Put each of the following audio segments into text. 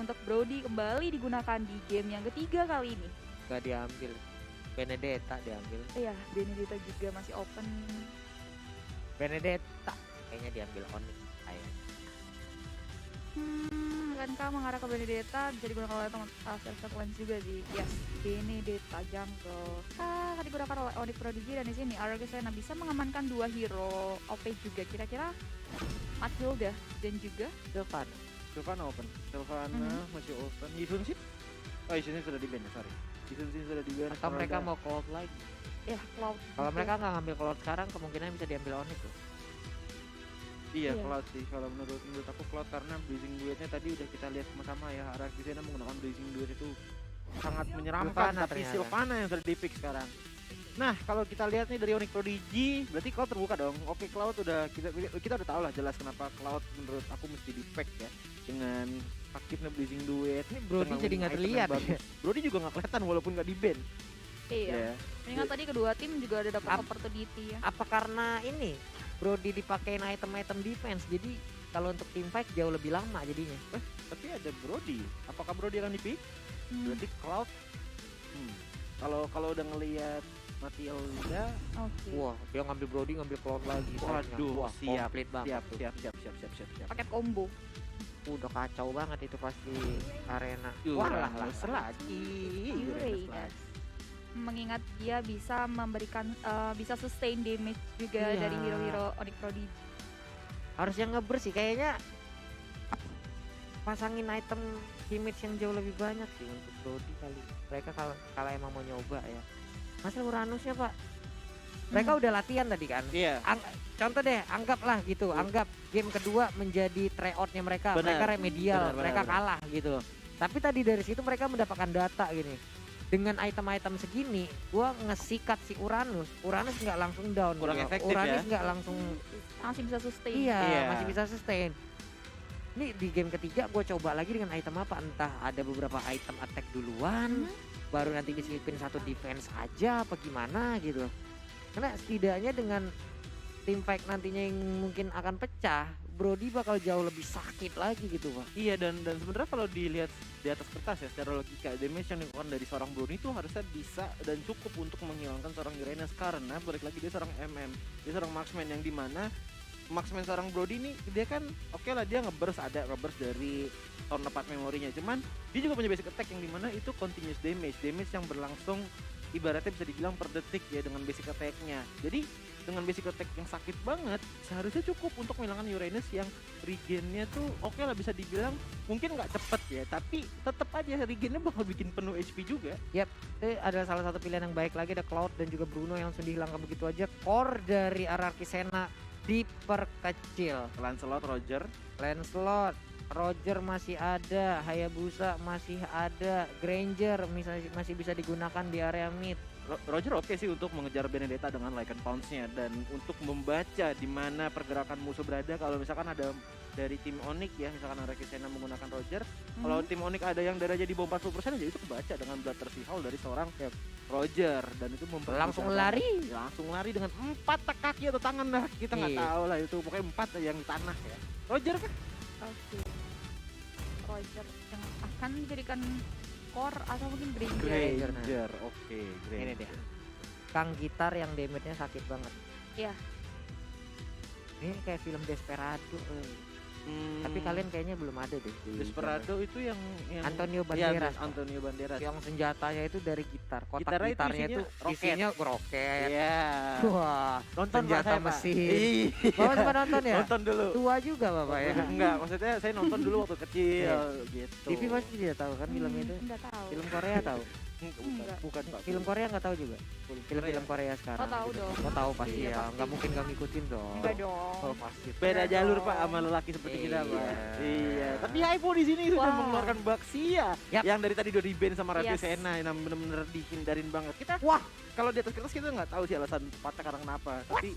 untuk Brody kembali digunakan di game yang ketiga kali ini. Gak diambil. Benedetta diambil. Iya, Benedetta juga masih open. Benedetta kayaknya diambil Onyx kayaknya. Renka mengarah ke Benedetta bisa digunakan oleh teman Self Lens juga sih. Yes, Benedetta jungle. Digunakan oleh Onyx Prodigy dan di sini Aragosena bisa mengamankan dua hero OP juga. Kira-kira Matilda dan juga Sylvana open. Sylvana masih open. Yisun sih? Oh, Yisun sudah di ban, sorry. Yisun sudah di ban. Atau mereka mau Cloud lagi. ya Cloud. Kalau juga. mereka nggak ngambil Cloud sekarang, kemungkinan bisa diambil Onyx loh. Iya, Iya. Cloud sih. Kalau menurut aku Cloud karena Blazing Duetnya tadi udah kita lihat sama-sama ya. Aragosena menggunakan Blazing Duet itu sangat menyeramkan. Sylvana Tapi ternyata. Sylvana yang sudah di-pick sekarang. Nah, kalau kita lihat nih dari Onyx Prodigy, berarti Cloud terbuka dong. Oke, Cloud udah kita udah tahu lah jelas kenapa Cloud menurut aku mesti di-pack ya dengan aktifnya Blazing Duet. Ini Brody dengan jadi nggak item yang terlihat bagus. ya. Brody juga nggak kelihatan walaupun nggak di-ban. Iya. Ya. Mendingan tadi kedua tim juga ada dapat Ap- opportunity ya. Apa karena ini Brody dipakein item-item defense, jadi kalau untuk team fight jauh lebih lama jadinya. Tapi ada Brody. Apakah Brody akan di-pick? Berarti Cloud. Kalau udah ngelihat Matilda, Oke. Wah, dia ngambil Brody, ngambil Cloud lagi. waduh, Wah, siap, komplit banget siap, tuh. siap. Paket combo. Udah kacau banget itu pasti arena. Uranus lagi. Uranus. Mengingat dia bisa memberikan bisa sustain damage juga Iya. dari hero-hero Onyx Prodigy. Harus yang ngeber sih kayaknya, pasangin item damage yang jauh lebih banyak sih untuk Brody kali. Mereka kalau emang mau nyoba ya. Masa Uranusnya Pak? Mereka udah latihan tadi kan. Iya. Contoh deh, anggaplah gitu, anggap game kedua menjadi tryoutnya mereka. Benar. Mereka remedial, Benar, mereka benar. kalah gitu. Tapi tadi dari situ mereka mendapatkan data gini. Dengan item-item segini, gua ngesikat si Uranus nggak langsung down. Kurang gitu. efektif Uranus ya. nggak langsung, Masih bisa sustain. iya, Iya. masih bisa sustain. Ini di game ketiga gue coba lagi dengan item apa, entah ada beberapa item attack duluan, baru nanti diselipin satu defense aja apa gimana gitu. Karena setidaknya dengan team fight nantinya yang mungkin akan pecah, Brody bakal jauh lebih sakit lagi gitu Pak. Iya, dan sebenarnya kalau dilihat di atas kertas ya secara logika, damage yang dilakukan dari seorang Brody itu harusnya bisa dan cukup untuk menghilangkan seorang Uranus, karena balik lagi dia seorang dia seorang marksman yang dimana marksman seorang Brody ini dia kan oke lah, dia ngeburst dari tahun 4 memorinya, cuman dia juga punya basic attack yang dimana itu continuous damage yang berlangsung ibaratnya bisa dibilang per detik ya dengan basic attack-nya. Jadi dengan basic attack yang sakit banget seharusnya cukup untuk menghilangkan Uranus yang regen-nya tuh oke lah bisa dibilang mungkin nggak cepet ya, tapi tetap aja regen-nya bakal bikin penuh HP juga. Itu adalah salah satu pilihan yang baik lagi, ada Cloud dan juga Bruno yang langsung dihilangkan begitu aja. Core dari Ararkisena diperkecil. Lancelot, Lancelot, Roger masih ada, Hayabusa masih ada, Granger masih bisa digunakan di area mid. Roger oke sih untuk mengejar Benedetta dengan Lycan Pounce-nya dan untuk membaca di mana pergerakan musuh berada. Kalau misalkan ada dari tim Onyx ya, misalkan Ararkisena menggunakan Roger, kalau tim Onyx ada yang darahnya di bawah 40% aja itu kebaca dengan Bloodthirsty Howl dari seorang Roger, dan itu Langsung lari dengan 4 kaki atau tangan lah, kita nggak Iya. tahu lah itu, pokoknya 4 yang di tanah ya. Roger kan Oke. Roger yang akan dijadikan core atau mungkin Granger. Granger, oke, Ini dia, Kang Gitar yang damage-nya sakit banget. Iya. Ini kayak film Desperado. Tapi kalian kayaknya belum ada deh di Desperado itu yang Antonio Iya, Banderas. Antonio Banderas. yang senjatanya itu dari gitar. Kotak Gitarnya itu gitarnya itu isinya isinya roket. Iya. Wah, Nonton senjata Pak, saya, Pak. mesin. Iya. Bapak sempat nonton ya? Nonton dulu. Tua juga Bapak ya. Enggak, maksudnya saya nonton dulu waktu kecil gitu. TV pasti tidak tahu kan film itu. Enggak tahu. Film Korea tahu. Bukan Pak. Film Korea nggak tahu juga. Film-film Korea sekarang. Oh, tahu dong. Oh tahu pasti Iya, ya. pasti. Nggak mungkin nggak ngikutin dong. Enggak dong. Oh pasti. Beda Iya jalur dong. Pak sama lelaki seperti kita Pak. Iya. Iya. Tapi Hypo di sini sudah Wah. mengeluarkan Baxia Yap. yang dari tadi udah di-ban sama Radio Yes. Sena yang benar-benar dihindarin banget. Kita kalau di atas kertas kita nggak tahu sih alasan tepatnya karena kenapa. Tapi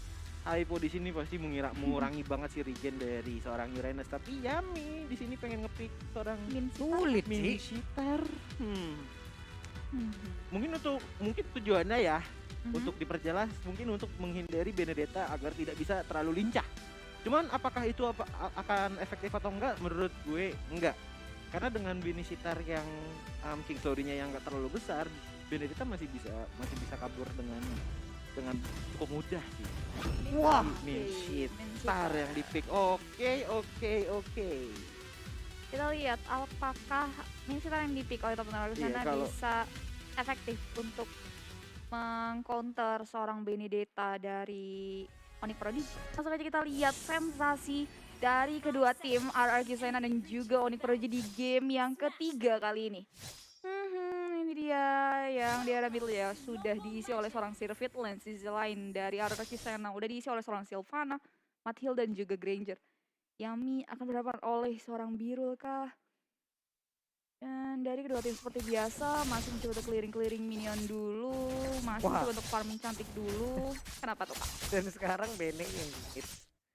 Hypo di sini pasti mengurangi banget si regen dari seorang Uranus. Tapi Yami di sini pengen ngepick seorang Sulit mini sih. cheater. Mungkin tujuannya ya untuk diperjelas, mungkin untuk menghindari Benedetta agar tidak bisa terlalu lincah. Cuman apakah itu akan efektif atau enggak? Menurut gue enggak. Karena dengan Benisitar yang King Glory-nya yang nggak terlalu besar, Benedetta masih bisa kabur dengan cukup mudah sih. Wah, Benisitar yang di pick. Oke. Kita lihat apakah Minsitar yang di pick oleh teman-teman di sana Kalau bisa efektif untuk mengcounter seorang Benedetta dari Onyx Prodigy. Langsung aja kita lihat sensasi dari kedua tim RRQ Sena dan juga Onyx Prodigy di game yang ketiga kali ini. Ini dia yang di area middle ya, sudah diisi oleh seorang Sirvit Lens. Di sisi lain dari RRQ Sena udah diisi oleh seorang Sylvana, Mathil dan juga Granger. Yami akan berhadapan oleh seorang Birul kah? Dan dari kedua tim seperti biasa masih mencoba untuk clearing minion dulu, masih Wah. mencoba untuk farming cantik dulu. Kenapa tuh kak? Dan sekarang Bene yang hit.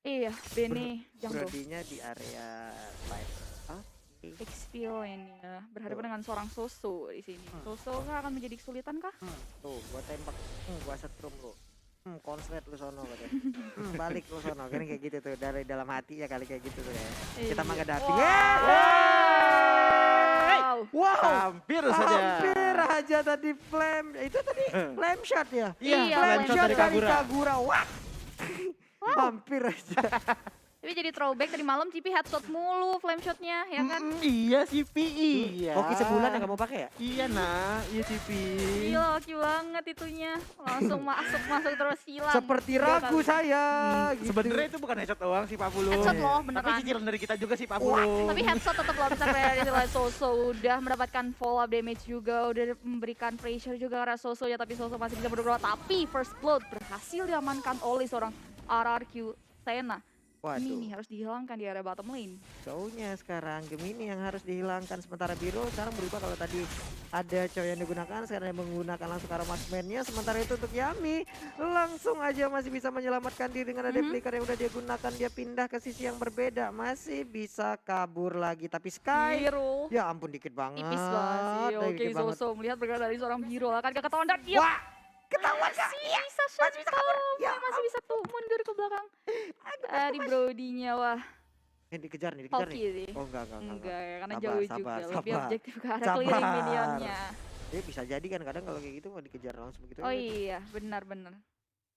Iya, Bene jungle. Brodinya di area side. Expil ini ya, berhadapan dengan seorang Soso di sini. Soso kah akan menjadi kesulitan kah? Tuh, gua tembak. Gua setrum lu. Konslet lu sono katanya. Balik lu sono. Kan kayak gitu tuh. Dari dalam hati ya kali kayak gitu tuh ya. Kita mah ngadapi. Wow. hampir saja. Hampir aja tadi flame. Itu tadi flame shot ya? Iya, Flame flame shot dari dari Kagura. Kagura. Wah. Hampir aja. Tapi jadi throwback tadi malam Cipi headshot mulu flame shotnya ya kan? Iya sih, iya. Hoki sebulan yang kamu pakai ya? Iya nah, iya Cipi. Gila, oke banget itunya. Langsung masuk terus hilang. Seperti Dua ragu kali. saya. Gitu. Sebenarnya itu bukan headshot doang sih Pak Pulu. Headshot loh, Tapi beneran. cicilan dari kita juga sih Pak Pulu. Tapi headshot tetap loh bisa dari selain Soso udah mendapatkan follow up damage juga, udah memberikan pressure juga karena Soso ya, tapi Soso masih bisa bergerak. Tapi first blood berhasil diamankan oleh seorang RRQ Sena. Ini Waduh. harus dihilangkan di area bottom lane. Shownya sekarang Gemini yang harus dihilangkan, sementara Biro sekarang berubah. Kalau tadi ada Choi yang digunakan, sekarang yang menggunakan langsung ke arah marksman-nya. Sementara itu untuk Yami langsung aja masih bisa menyelamatkan diri dengan ada flicker yang udah dia gunakan. Dia pindah ke sisi yang berbeda, masih bisa kabur lagi. Tapi Sky, Biro ya ampun dikit banget. tipis banget sih. Oke, dikit banget. Soso melihat bergerak dari seorang Biro akan gak ketahuan dan dia Wah, ketahuan Kak. masih bisa shutdown. Ya Masih bisa tuh mundur ke belakang. Dari Brodinya wah. Dikejar nih, dikejar Hoki nih. sih. Oh enggak. Enggak ya, karena Sabar, jauh sabar, juga. Lebih sabar. objektif ke arah Sabar. clearing minionnya. Ya bisa jadi kan kadang kalau kayak gitu mau dikejar langsung begitu. Oh iya, benar-benar.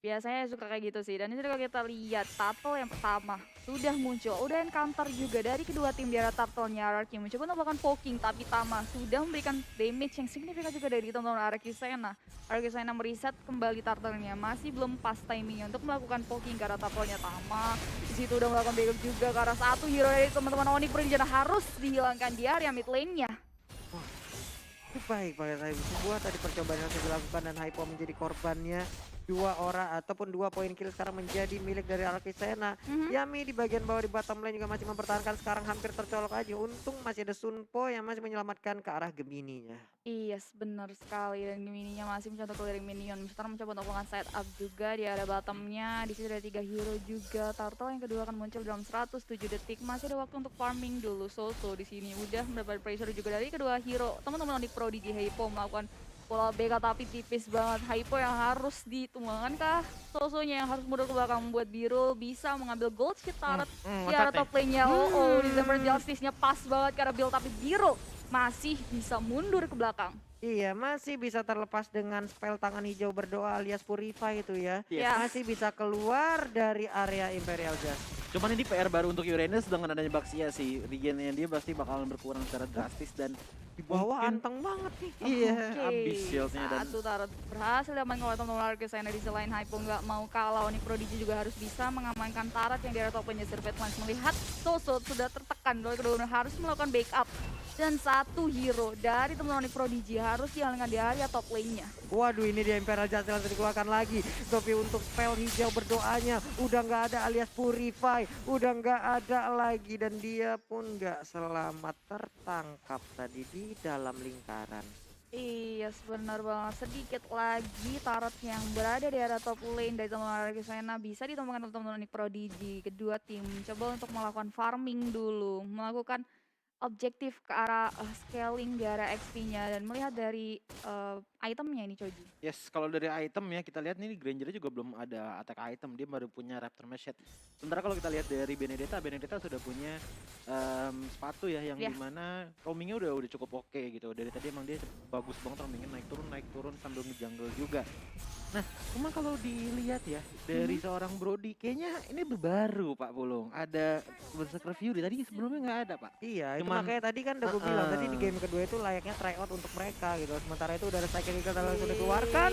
Biasanya suka kayak gitu sih. Dan ini kalau kita lihat turtle yang pertama sudah muncul, udah encounter juga dari kedua tim di arah turtle-nya RRQ mencoba untuk melakukan poking, tapi Tama sudah memberikan damage yang signifikan juga dari teman-teman RRQ Sena. RRQ Sena mereset kembali turtle-nya, masih belum pas timingnya untuk melakukan poking ke arah turtle-nya Tama. Di situ udah melakukan backup juga karena satu hero dari teman-teman Onyx Prodigy harus dihilangkan di area mid lane-nya. Baik, saya sebuah tadi percobaan yang sudah dilakukan dan Hypo menjadi korbannya. 2 orang ataupun 2 poin kill sekarang menjadi milik dari RRQ Sena. Yami di bagian bawah di bottom lane juga masih mempertahankan, sekarang hampir tercolok aja. Untung masih ada Sunpo yang masih menyelamatkan ke arah Gemininya. Yes, benar sekali. Dan Gemininya masih mencoba clearing minion. Sekarang mencoba untuk melakukan set up juga di area bottomnya. Di sini ada 3 hero juga. Turtle yang kedua akan muncul dalam 107 detik. Masih ada waktu untuk farming dulu. Soso di sini udah mendapat pressure juga dari kedua hero. Teman-teman Onyx Prodigy Hypo melakukan pola BK tapi tipis banget. Hypo yang harus ditumbangkan kah? Sosonya yang harus mundur ke belakang membuat Biro bisa mengambil gold sheet turret di arah top lane-nya. December Justice-nya pas banget karena build, tapi Biro masih bisa mundur ke belakang. Iya, masih bisa terlepas dengan spell tangan hijau berdoa alias Purify itu ya. Yes. Masih bisa keluar dari area Imperial Justice. Cuman ini PR baru untuk Uranus dengan adanya Baxia sih. Regennya dia pasti bakalan berkurang secara drastis dan Di bawah mungkin- anteng banget nih. Iya, Oke, habis shieldnya dan satu tarot berhasil diamankan oleh teman-teman RRQ Sena. Di selain Hypo nggak mau kalah, Onyx Prodigy juga harus bisa mengamankan tarot yang di area top lane-nya. Sirvet Lance melihat Soso sudah tertekan oleh kedua harus melakukan backup. Dan satu hero dari teman-teman Onyx Prodigy harus dialihkan di area top lane-nya. Waduh, ini dia Imperial Justice langsung dikeluarkan lagi. Tapi untuk spell hijau berdoanya udah nggak ada alias Purify. Udah nggak ada lagi dan dia pun nggak selamat, tertangkap tadi di dalam lingkaran. Iya, benar banget. Sedikit lagi tarot yang berada di area top lane dari teman-teman RRQ Sena bisa ditemukan oleh teman-teman Onyx Prodigy. Kedua tim coba untuk melakukan farming dulu, melakukan objektif ke arah scaling di area XP-nya dan melihat dari itemnya ini Choji. Yes, kalau dari item ya kita lihat nih Granger juga belum ada attack item, dia baru punya Raptor Machete. Sementara kalau kita lihat dari Benedetta sudah punya sepatu ya yang Iya. dimana roamingnya udah cukup oke gitu. Dari tadi emang dia bagus banget roamingnya naik turun sambil nge-jungle juga. Nah, cuma kalau dilihat ya dari seorang Brody kayaknya ini baru Pak Pulung. Ada Berserker Fury tadi sebelumnya nggak ada Pak. Iya, itu Cuman- makanya tadi kan udah gue bilang tadi di game kedua itu layaknya try out untuk mereka gitu. Sementara itu udah ada Striker Eagle langsung dikeluarkan.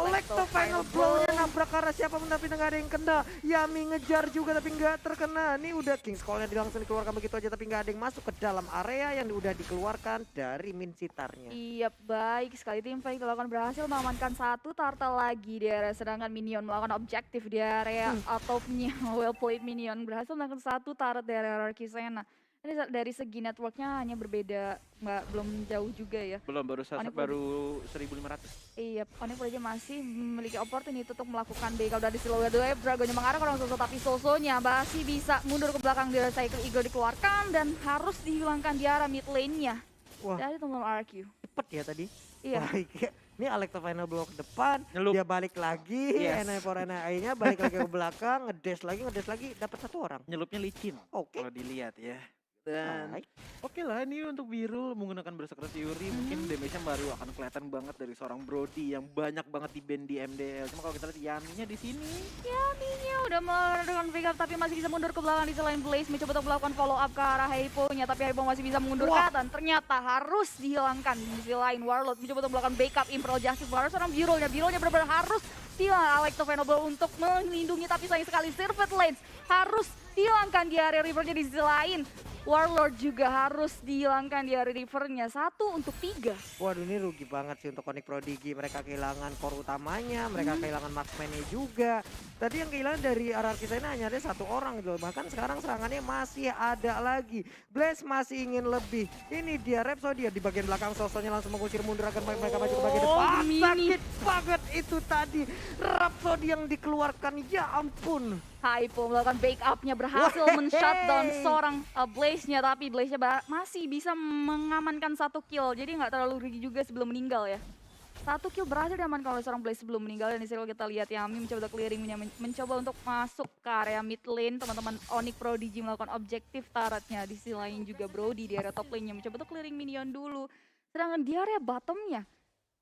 Lecto final blow-nya nabrak karena siapa pun tapi nggak ada yang kena. Yami ngejar juga tapi nggak terkena. Ini udah King Skull-nya langsung dikeluarkan begitu aja tapi nggak ada yang masuk ke dalam area yang udah dikeluarkan dari Minsitarnya. Iya, baik sekali tim Fight dilakukan berhasil mengamankan satu turtle lagi di area, sedangkan minion melakukan objektif di area atau punya well played minion berhasil melakukan satu turret di area Arkisena. Ini dari segi networknya hanya berbeda, belum jauh juga ya. Belum baru Onyx baru 1500. Iya, Onyx aja masih memiliki opportunity untuk melakukan backup dari Silhouette Wave. Dragonya mengarah ke orang Soso, tapi Sosonya masih bisa mundur ke belakang dari Cycle Eagle dikeluarkan dan harus dihilangkan di arah mid lane-nya. Wah. Dari teman RQ. Cepet ya tadi. Iya. Baik. Ini Alecto final blow ke depan, Nyelup. dia balik lagi, Yes. NI for NI-nya balik lagi ke belakang, ngedash lagi, dapat satu orang. Nyelupnya licin Oke. kalau dilihat ya. Dan Baik. oke lah ini untuk biru menggunakan Berserker Fury mungkin damage-nya baru akan kelihatan banget dari seorang Brody yang banyak banget di band di MDL. Cuma kalau kita lihat Yaminya di sini Yaminya udah melakukan backup tapi masih bisa mundur ke belakang di selain Blaze. Mencoba untuk melakukan follow up ke arah Haipo-nya, tapi Haipo masih bisa mengundurkan dan ternyata harus dihilangkan di sisi lain. Warlord mencoba untuk melakukan backup Imperial Justice. Warlord seorang Bironya benar-benar harus hilang Alecto Venable untuk melindungi, tapi sayang sekali Serpent Lance harus dihilangkan di area rivernya di sisi lain. Warlord juga harus dihilangkan di area rivernya 1-3. Waduh ini rugi banget sih untuk Onyx Prodigy. Mereka kehilangan core utamanya, mereka kehilangan marksman-nya juga. Tadi yang kehilangan dari RRQ sana hanya ada satu orang gitu. Bahkan sekarang serangannya masih ada lagi. Blaze masih ingin lebih. Ini dia Rhapsody di bagian belakang Sosonya langsung mengusir mundur agar mereka maju ke bagian depan. Mini. Sakit banget itu tadi. Rhapsody yang dikeluarkan, ya ampun. Haipo melakukan backup-nya berhasil Wehehe. men-shutdown seorang Blaze-nya, tapi Blaze-nya masih bisa mengamankan 1 kill, jadi nggak terlalu rugi juga sebelum meninggal ya. 1 kill berhasil diamankan oleh seorang Blaze sebelum meninggal, dan di sini kalau kita lihat Yami mencoba untuk clearing, mencoba untuk masuk ke area mid lane. Teman-teman Onyx Prodigy melakukan objektif turretnya, di sisi lain juga Brody di area top lane-nya mencoba untuk clearing minion dulu. Sedangkan di area bottom-nya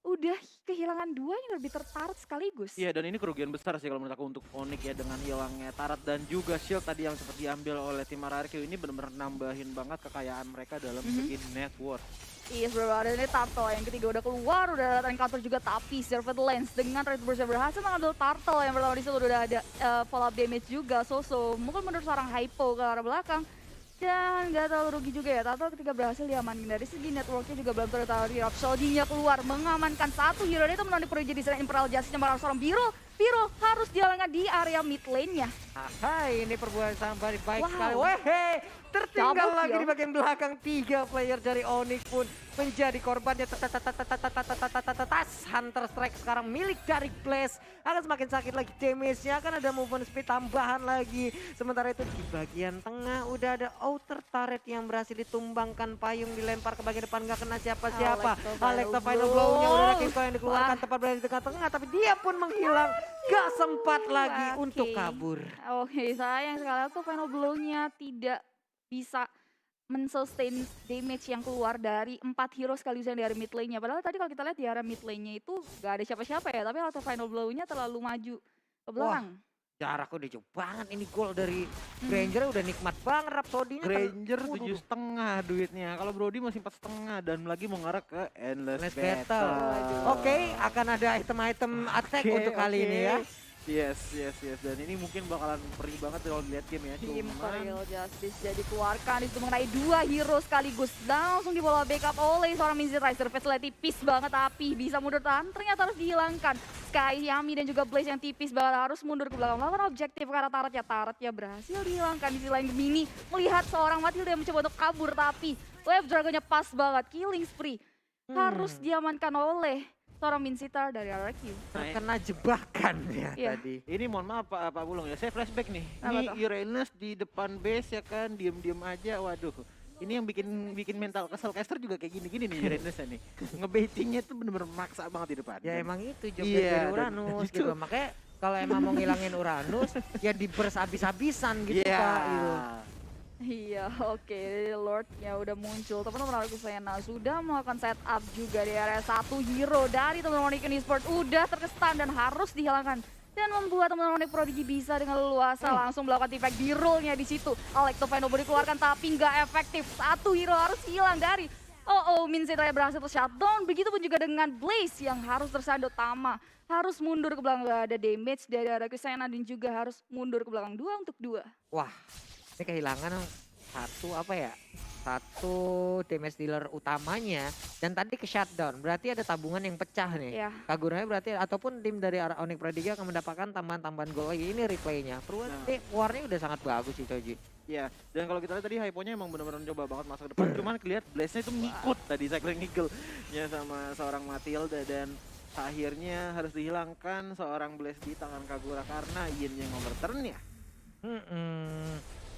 udah kehilangan 2 yang lebih tertarik sekaligus. iya, dan ini kerugian besar sih kalau menurut aku untuk Onyx ya, dengan hilangnya Tarat dan juga shield tadi yang sempat diambil oleh tim RRQ. Ini benar-benar nambahin banget kekayaan mereka dalam segi net worth. Iya, bro, ada ini Turtle yang ketiga udah keluar, udah ada encounter juga, tapi Serpent Lance dengan Red Burst berhasil mengambil Turtle. Yang pertama di situ udah ada follow up damage juga, so mungkin menurut seorang Hypo ke arah belakang. Dan gak terlalu rugi juga ya, Turtle ketika berhasil diamankan. Dari segi networknya juga belum terlalu Rhapsody-nya keluar, mengamankan 1 hero. Itu menurut Project Design Imperial Justice yang seorang Biro harus dihalangan di area mid lane-nya. Hai, ini perbuatan sangat baik Wow. sekali. Wehe, tertinggal Double lagi kill. di bagian belakang. 3 player dari Onyx pun menjadi korbannya. Hunter Strike sekarang milik dari Blaze. Akan semakin sakit lagi damage-nya, akan ada movement speed tambahan lagi. Sementara itu di bagian tengah udah ada outer turret yang berhasil ditumbangkan. Payung dilempar ke bagian depan, nggak kena siapa-siapa. Alecto final blow-nya udah ada King Kong yang dikeluarkan tepat berada di tengah-tengah, tapi dia pun menghilang. Gak sempat lagi Oke. untuk kabur. Oke, sayang sekali aku final blow-nya tidak bisa men-sustain damage yang keluar dari 4 hero sekaligus yang di area mid lane-nya. Padahal tadi kalau kita lihat di area mid lane-nya itu gak ada siapa-siapa ya, tapi auto final blow-nya terlalu maju ke belakang. Jaraknya udah jauh banget, ini gol dari Granger udah nikmat banget Rhapsody-nya. Granger Waduh. 7,5 duitnya. Kalau Brody masih 4,5 dan lagi mau ngarah ke Endless Battle. Battle. Oke, akan ada item-item attack Oke, untuk kali ini ya. Yes. Dan ini mungkin bakalan perih banget kalau dilihat game ya. Cuman Imperial Justice jadi keluarkan itu mengenai 2 hero sekaligus, langsung dibawa backup oleh seorang Mizzy Riser. Facility tipis banget tapi bisa mundur tahan, ternyata harus dihilangkan. Sky, Yami dan juga Blaze yang tipis banget harus mundur ke belakang. Melakukan objektif ke arah Taretnya berhasil dihilangkan. Di sisi lain Gemini melihat seorang Matilda yang mencoba untuk kabur, tapi Wave Dragonnya pas banget, killing spree harus diamankan oleh seorang Minsitar dari RRQ. Terkena jebakan ya Iya. tadi. ini mohon maaf Pak Bulung ya, saya flashback nih. Apa Ini tuh? Uranus di depan base ya kan, diem-diem aja, waduh. Ini yang bikin mental kesel caster juga kayak gini-gini nih Uranusnya nih. Ngebaitingnya tuh bener-bener maksa banget di depan. Ya Dan- emang itu job Iya, dari dan Uranus itu- gitu. Makanya kalau emang mau ngilangin Uranus ya dibers habis-habisan gitu Iya. Pak gitu. Iya, oke. Lordnya udah muncul. Teman-teman Arkusena sudah melakukan setup juga di area satu hero dari teman-teman Onyx Esports udah terkesan dan harus dihilangkan. Dan membuat teman-teman Onyx Prodigy bisa dengan leluasa langsung melakukan effect di roll-nya di situ. Electofino dikeluarkan tapi nggak efektif. Satu hero harus hilang dari Min Zetraya berhasil shutdown. Begitupun juga dengan Blaze yang harus tersandot Tama. Harus mundur ke belakang, nggak ada damage dari Arkusena dan juga harus mundur ke belakang 2 untuk 2. Wah, ini kehilangan satu damage dealer utamanya dan tadi ke shutdown. Berarti ada tabungan yang pecah nih. Ya. Kaguranya berarti ataupun tim dari Onyx Prodigy akan mendapatkan tambahan-tambahan gol lagi. Ini replaynya. Warnanya udah sangat bagus sih Coji. Iya, dan kalau kita lihat tadi hyponya emang benar-benar coba banget masuk ke depan. Cuman kelihatan Blaze-nya itu ngikut tadi Cycling Eagle-nya sama seorang Matilda dan akhirnya harus dihilangkan seorang Blaze di tangan Kagura karena Yin yang overturn-nya.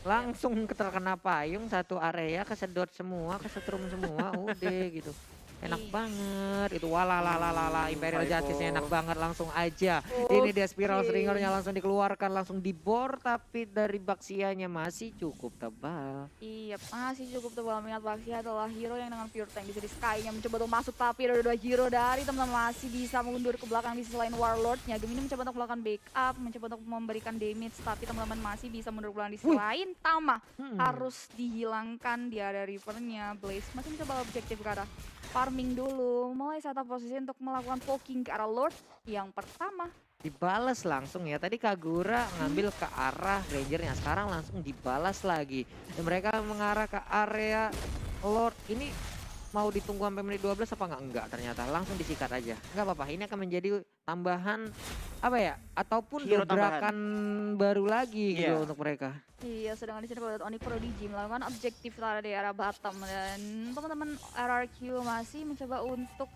Langsung terkena payung satu area kesedot semua, kesetrum semua, udah gitu. Enak banget itu walalalala Imperial Hypo. Justice enak banget langsung aja. Ini dia Spiral Oke. Stringernya langsung dikeluarkan langsung dibor tapi dari Baxianya masih cukup tebal. Iya, masih cukup tebal. Mengingat Baxia adalah hero yang dengan pure tank bisa di Sky-nya mencoba untuk masuk tapi ada 2 hero dari teman-teman masih bisa mundur ke belakang di selain Warlord-nya. Gemini mencoba untuk melakukan backup, mencoba untuk memberikan damage tapi teman-teman masih bisa mundur ke belakang di selain Tama harus dihilangkan di area River-nya. Blaze masih mencoba objektif ke arah farming dulu, mulai setup posisi untuk melakukan poking ke arah Lord yang pertama. Dibalas langsung ya. Tadi Kagura ngambil ke arah Rangernya, sekarang langsung dibalas lagi. Dan mereka mengarah ke area Lord. Ini mau ditunggu sampai menit 12 apa enggak ternyata langsung disikat aja. Enggak apa-apa, ini akan menjadi tambahan apa ya? Ataupun Hero gebrakan baru lagi gitu Iya. untuk mereka. Iya, sedangkan di sini pada Onyx Prodigy melakukan objektif di area bottom dan teman-teman RRQ masih mencoba untuk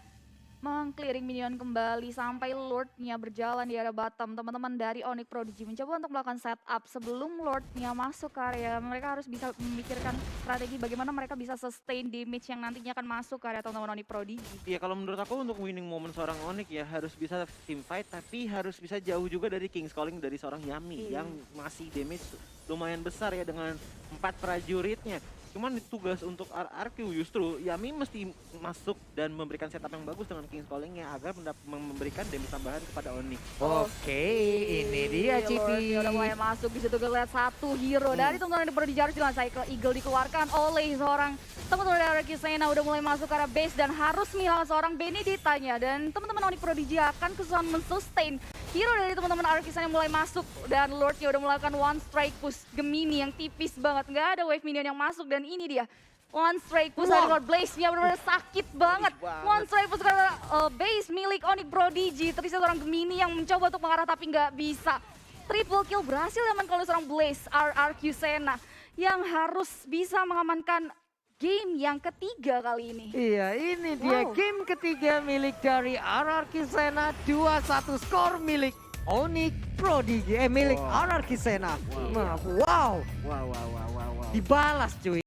meng-clearing minion kembali sampai Lord-nya berjalan di area bottom. Teman-teman dari Onyx Prodigy mencoba untuk melakukan setup sebelum Lord-nya masuk ke area. Mereka harus bisa memikirkan strategi bagaimana mereka bisa sustain damage yang nantinya akan masuk ke area teman-teman Onyx Prodigy. Iya, kalau menurut aku untuk winning moment seorang Onyx ya harus bisa team fight tapi harus bisa jauh juga dari King's Calling dari seorang Yami Iya. yang masih damage lumayan besar ya dengan 4 prajuritnya. Cuman tugas untuk RRQ justru Yami mesti masuk dan memberikan setup yang bagus dengan King's Calling-nya agar memberikan damage tambahan kepada Onyx. Oke, ini dia Lord-nya Cipi. udah mulai masuk di situ. Kita lihat satu hero dari teman-teman yang Prodigy harus dengan Cycle Eagle dikeluarkan oleh seorang teman-teman dari Arkusena udah mulai masuk ke arah base dan harus menghilangkan seorang Benedetta-nya. Dan teman-teman Onyx Prodigy akan kesusahan men-sustain hero dari teman-teman Arkusena yang mulai masuk dan Lord-nya udah melakukan one strike push Gemini yang tipis banget, nggak ada wave minion yang masuk dan ini dia one strike push dari Lord Blaze-nya benar-benar sakit banget. One strike push karena base milik Onyx Prodigy, terisi seorang Gemini yang mencoba untuk mengarah tapi nggak bisa. Triple kill berhasil diamankan oleh seorang Blaze RRQ Sena yang harus bisa mengamankan game yang ketiga kali ini. Iya, ini dia Wow. game ketiga milik dari RRQ Sena, 2-1 skor milik Onyx Prodigy, milik Wow. RRQ Sena. Wow. Wow, Wow, wow, wow, wow, wow. dibalas cuy.